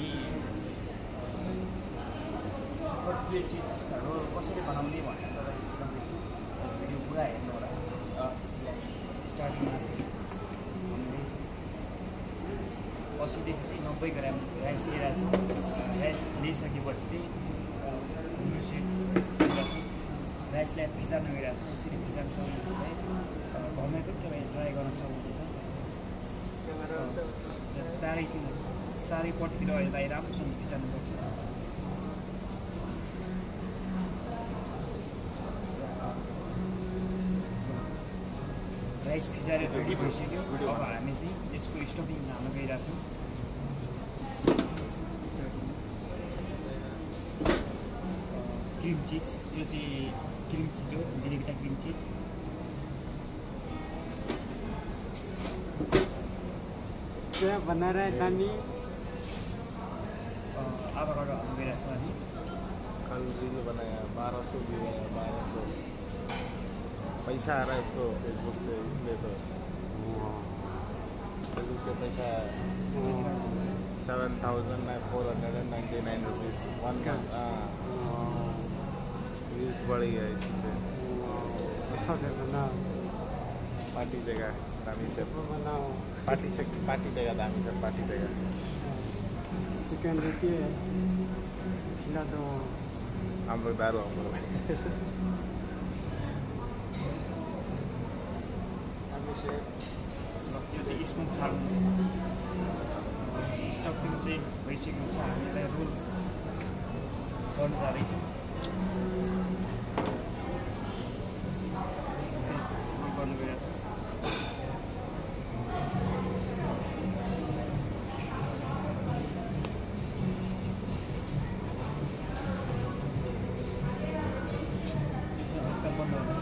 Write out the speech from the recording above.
हामी सुपर चिजहरू कसरी बनाउने भनेर तपाईँले सिकाउँदैछु भिडियो पुरा हेर्नु होला स्टार्टिङमा चाहिँ हामीले 80 देखि चाहिँ 90 ग्राम राइस लिइरहेको छौँ राइस लिइसकेपछि चाहिँ राइसलाई भिजाउन गइरहेको छौँ यसरी भिजाउन सक्नुहुन्छ घरमै पनि तपाईँ ट्राई गर्न सक्नुहुन्छ चारैपट्टितिर यसलाई राम्रोसँग भिजाउनुपर्छ राइस भिजाएर रेडी भइसक्यो अब हामी चाहिँ यसको स्टफिङ हाल्न गइरहेछौँ क्रिम चिज यो चाहिँ क्रिम चिज हो डेलिभेटा क्रिम चिज क्या बना रहा है तानी आवाकाडो हाल्न गइरहेछौँ हामी कल रील बनाया 1200 व्यू आया 1200 पैसा आ रहा है इसको फेसबुक से इसलिए तो फेसबुक से पैसा 7,499 रुपीज़ व्यूज़ बढ़ गया इसलिए अच्छा से बनाओ पार्टी देगा दामी से बनाओ पार्टी देगा दामी से पार्टी देगा चिकन देती है खिला दो हम लोग दारू हम लोग यो चाहिँ स्मुथ छाड्नु स्टफिङ चाहिँ भइसकेको छ हामीलाई रोल गर्नु जाँदैछौँ गर्नु गइरहेछ हल्का बन्द